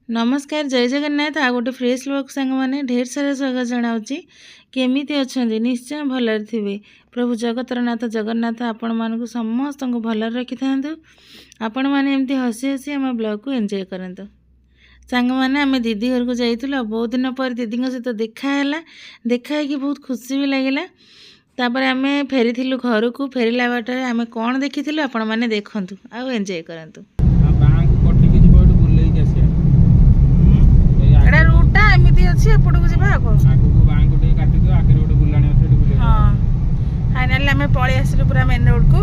नमस्कार जय जगन्नाथ आ गोटे फ्रेश लोक सांग मैंने ढेर सारा स्वागत जनावि केमिति अच्छा निश्चय भलर थे प्रभु जगतर नाथ जगन्नाथ आपण मानक समस्त को भलर रखि था आपण मैंने एमती हसी हसी आम ब्लॉग को एंजॉय करंतु सांग मैंने आम दीदी घर को जाइलु बहुत दिन पर दीदी सहित देखा कि बहुत खुशी भी लगिला तापर आम फेरी घर को फेरला बाटर आम कौन देखी आपण मैंने देखु आउ एंजॉय करंतु फाइनाली आम पलि आसिलु पूरा मेन रोड को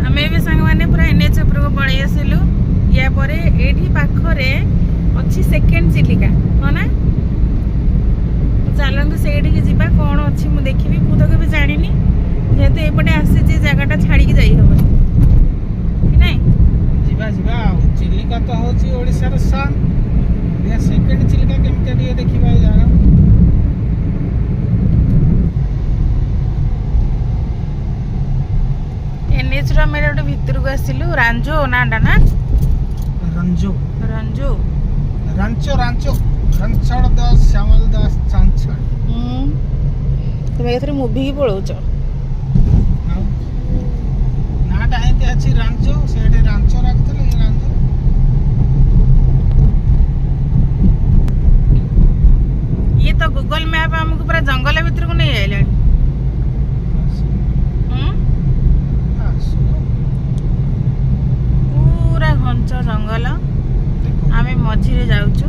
आम ए सांग मैंने पूरा एनएच उपर को पलि आसिलु या परे एठी पाखरे अच्छी सेकेंड चिलिका हाँ ना चलतु से जीवा कौन अच्छी मुझे देखी मु तो कभी जानी जेहेतु एपटे आसी जगटा छाड़ी जाई हम कि नहीं चिलिका तो होची ओडिसा रो सान या सेकंड चिलिका केमते दिए देखिबा ए जागा एनएच रो मेरे ओटे भीतर को आसिलु रांजो नाडा ना रंजो रंजो रांचो रांचो रंचड़ दास श्यामल दास चांचड़ तुम एथरे मूवी की पळौछ नाटा हेते अछि रांचो सेडे रांचो राखतले ए रांचो ये तो गूगल मैप हमको पूरा जंगल भीतर को नहीं आइलानी पूरा घंच जंगल आमे मझिरे जाउछु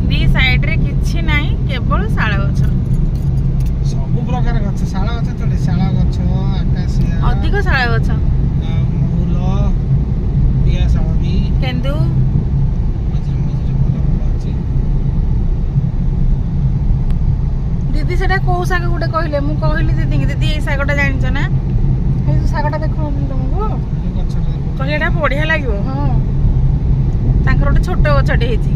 दी साइड रे किछि नाही केवल शाळ गछ सब प्रकार गछ शाळ गछ तोडे शाळ गछ आकाशिया अधिक शाळ गछ महुल बिया सावबी केंदु दीदी सेटा को साग गुटे कहले मु कहली दीदी की दीदी ए सागटा जानिछ ना ए सागटा देखो तुमको कहले एटा बढ़िया लागिवो हां तांकर गोटे छोट गछटे हेछि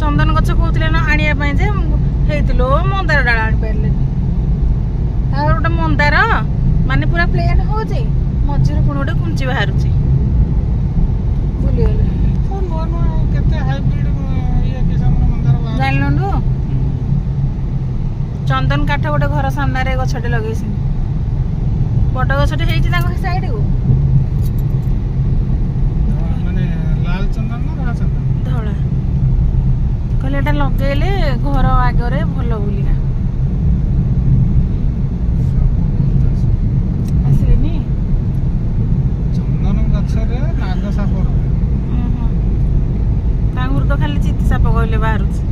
चंदन गछ कहउतले ना आनिया पय जे हेतिलो मंदार डाळ आनि परले तार गोटे मंदार माने पूरा प्लेन हो जे मझिर कोन गोटे कुंची बाहरुछि भूली गेले तो नो नो केते हाइब्रिड ये किसम मंदार जानलंडु चंदन काठ गोटे घर सामने रे गछटे लगेछि बड़ गछटे हेछि तांको साइड को माने लाल चंदन ना राणा चंदन धला कहले एटा लगेले घर आगरे भलो बुलिका आसिलेनी चंदन गछरे नाग साप तांगुर तो खाली चित्ती साप कहले बाहरुछि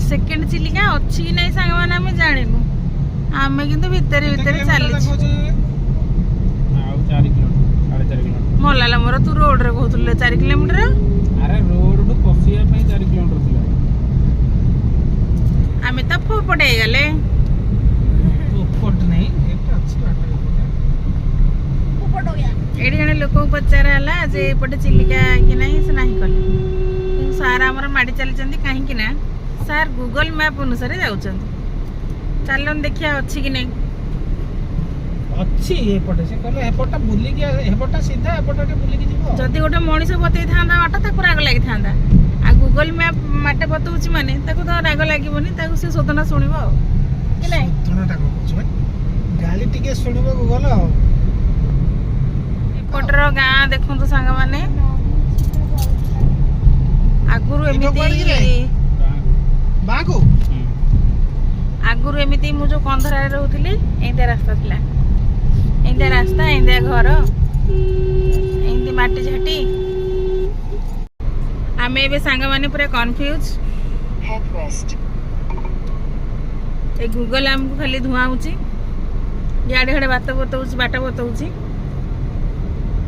सेकेंड चिलिका अच्छी कि नहीं सांग माने हमें जानिनु आमे किंतु भीतर चली आउ 4 किलोमीटर 4.5 किलोमीटर मलाला मोर तू रोड रे कहतुले 4 किलोमीटर अरे रोड टू पसिया पे 4 किलोमीटर थिला आमे त फोपटे गले फोपट नहीं एटा अच्छी बात है फोपट हो गया एडी जने लोक पचार हला जे एपटे चिलिका कि नहीं से नहीं कले सार हमर माडी चली चंदी काहे कि ना सार गूगल मैप अनुसार जाउचंदी चलन देखिया अच्छी कि नहीं अच्छी एपटे से कहले एपटा बुली के एपटा सीधा एपटा के बुली के जीवो जदी गोटे मनीष बतई थांदा बाटा ताको राग लागि थांदा आ गूगल मैप माटे बतउची माने ताको तो राग लागिबोनी ताको से सोदना सुनिबो कि नहीं सोदनाटा को छ गाली टिके सुनिबो गूगल एपटर गां देखु तो संग माने आगुरु एमिति बागो आगुरु एमिति मु जो कंधरा रे रहउथिली एंदा रास्ता थिला एंदा रास्ता एंदा घर एंदी माटी झाटी आमे एबे सांग माने पूरा कंफ्यूज हेड वेस्ट ए गूगल हमको खाली धुआं होची याडे हडे बात बतउची बाटा बतउची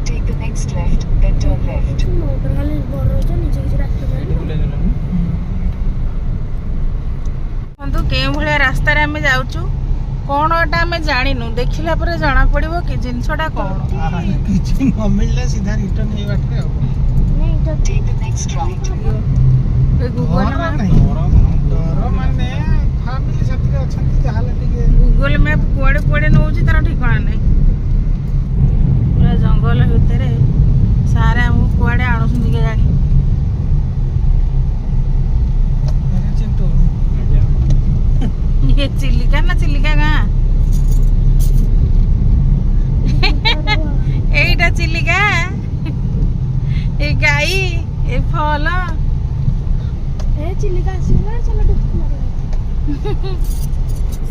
take the next left then turn left motor खाली बरो छ नीचे की रास्ता जाई बंधु के भलिया रास्ता रे हमें जाउछु कोन एटा हमें जानिनु देखिला पर जाना पड़िबो कि जिंसटा कोन किछि न मिलले सीधा रिटर्न हे बाटे नहीं तो take the next right Google नहीं ये चिलिका ना चिलिका गाँ এইটা চিলিকা এই গাଈ এই ফল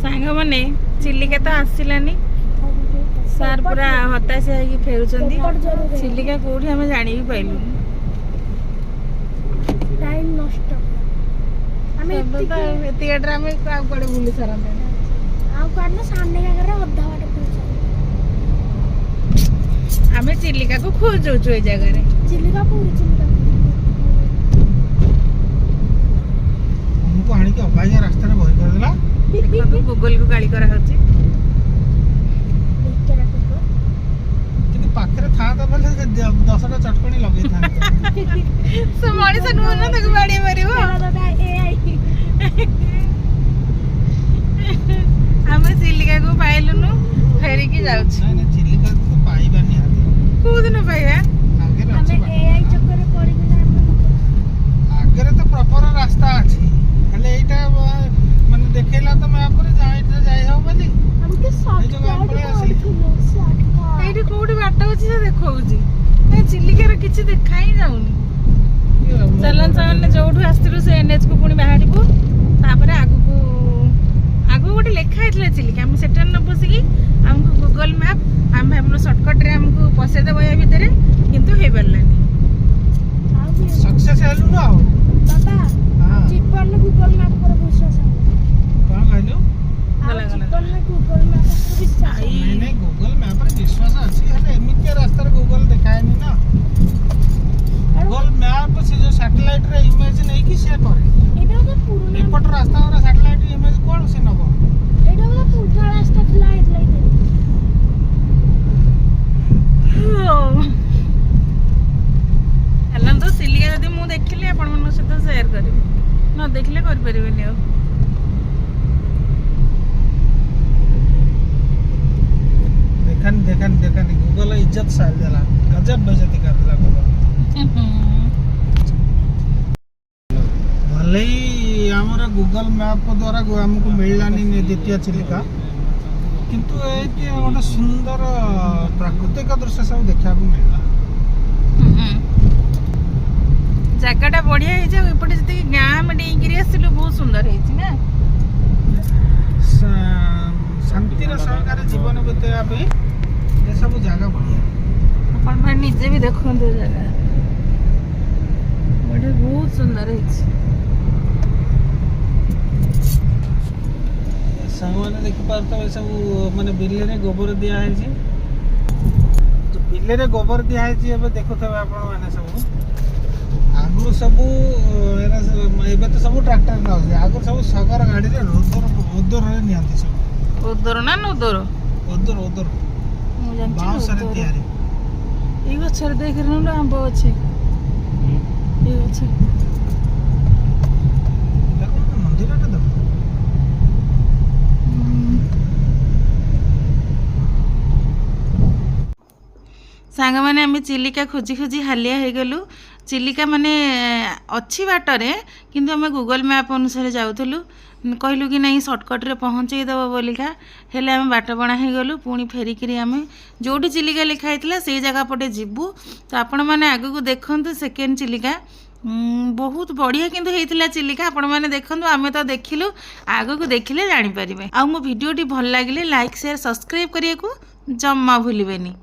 ସାଙ୍ଗମାନେ ଚିଲିକା ତ ଆସିଲାନି ସାର୍ ପୁରା ହତାଶ ହେଇକି ଫେରୁଛନ୍ତି ଚିଲିକା କୋଉଠି ଆମେ ଜାଣି ବି ପାଇଲୁ ଏତିକରେ ଆମେ ଆଉ କୁଆଡେ ବୁଲି ସାରନ୍ତେ ଆମେ ଚିଲିକାକୁ ଖୋଜୁଛୁ ଏଇ ଜାଗାରେ ଆମକୁ ଆଣିକି ଅବାଗିଆ ରାସ୍ତାରେ ବହି କରିଦେଲା। ଦେଖନ୍ତୁ ଗୁଗଲକୁ ଗାଳି କରାହଉଛି ଯଦି ପାଖରେ ଥାଆନ୍ତା ବୋଲେ 10ଟା ଚଟକଣି ଲଗେଇଥାନ୍ତା। ସେ ମଣିଷ ନୁହଁ ନା ତାକୁ ବାଡେଇ ମାରିବ ଆମେ ଚିଲିକାକୁ ପାଇଲୁନୁ ଫେରିକି ଯାଉଛୁ ନାଇଁ ନାଇଁ ଚିଲିକାକୁ ତ ପାଇବା ନିହାତି କୋଉଦିନ ପାଇବା ଆଗରେ ଅଛି ଆଗରେ ତ ପ୍ରପର ରାସ୍ତା ଅଛି ହେଲେ ଏଇଟା ମାନେ ଦେଖେଇଲା ତ ମ୍ୟାପରେ ଏଇଟା ଯାଇ ହବ ବୋଲି ଏଇଠି କୋଉଠି ବାଟ ଅଛି ସେ ଦେଖଉଛି ଏ ଚିଲିକାର କିଛି ଦେଖା ହିଁ ଯାଉନି ଚାଲନ୍ ସେମାନେ ଯୋଉଠୁ ଆସିଥିଲୁ ସେ NH କୁ ପୁଣି ବାହାରିବୁ ତାପରେ ଆଗକୁ ଗୋଟେ ଲେଖା ହେଇଥିଲା ଚିଲିକା ଆମେ ସେଠାରେ ନ ବସିକି ଆମକୁ ଗୁଗଲ ମ୍ୟାପ୍ ଆମେ ଭାବିଲୁ ସର୍ଟକଟ୍ରେ ଆମକୁ ପଶେଇଦେବ ୟା ଭିତରେ କିନ୍ତୁ ହେଇପାରିଲାନି ସକ୍ସେସ୍ ହେଲୁନୁ ଆଉ କଣ କହିଲୁ ନାଇଁ ଗୁଗଲ ମ୍ୟାପରେ ବିଶ୍ୱାସ ଅଛି ହେଲେ ଏମିତିଆ ରାସ୍ତାରେ ଗୁଗଲ ଦେଖାଏନି ନା ଗୁଗଲ ମ୍ୟାପ ସେ ଯୋଉ ସାଟେଲାଇଟରେ ଇମେଜ ନେଇକି ସେ କରେ ଏପଟ ରାସ୍ତା ଗୁରା ସାଟେଲାଇଟ ଇମେଜ କଣ ସେ ନବ ଚାଲନ୍ତୁ ଚିଲିକା ଯଦି ମୁଁ ଦେଖିଲି ଆପଣମାନଙ୍କ ସହିତ ସେୟାର କରିବି ନ ଦେଖିଲେ କରିପାରିବିନି ଆଉ देखनी गूगल इज्जत साल देला गजब बेइज्जती कर देला गूगल भले ही हमर गूगल मैप द्वारा हमको मिललानी द्वितीय चिलिका किंतु एति गोटे सुंदर प्राकृतिक दृश्य सब देखा को मिलला जगहटा बढ़िया है जे एपटे जति गाँ में डेइगिरी आसिलु बहुत सुंदर है ना शांति सहकार जीवन बिताया पे ये सब जगह बढ़िया अपन भाई निजे भी देखो जगह बड़े बहुत सुंदर है सामने देख पारत सब माने बिल्ले रे गोबर दिया है जे जो बिल्ले रे गोबर दिया है जे एबे देखुथबे आपण माने सब आगु सब एरा एबे तो सब ट्रैक्टर न हो आगु सब सगर गाड़ी रे उदर रे नियंती सब उदर ना उदर उदर उदर बाउंस रे तयारी ई गछर देख रहनु आंब अछि ई गछ देखो मंदिर रे देखो सांग माने आम चिलिका खोजी खोजी हालिया हो गलु चिलिका माने अच्छी बाटरे किंतु आम गूगल मैप अनुसार जाऊलु कहलु कि नहीं सर्टकट्रे पहुँचईदेव बोलिका हेले आम बाट बणा हो गलु पुणी फेरिकी आम जोटी चिलिका लिखाई से जगह पटे जीवु तो आपण मैंने आगू देखु सेकेंड चिलिका बहुत बढ़िया किंतु होता चिलिका आपण मैंने देखु आम तो देखिलु आगू देखिले जानीपारे आ मो भिडियोटी भल लगे लाइक शेयर सब्सक्राइब करने को जम्मा भूलें।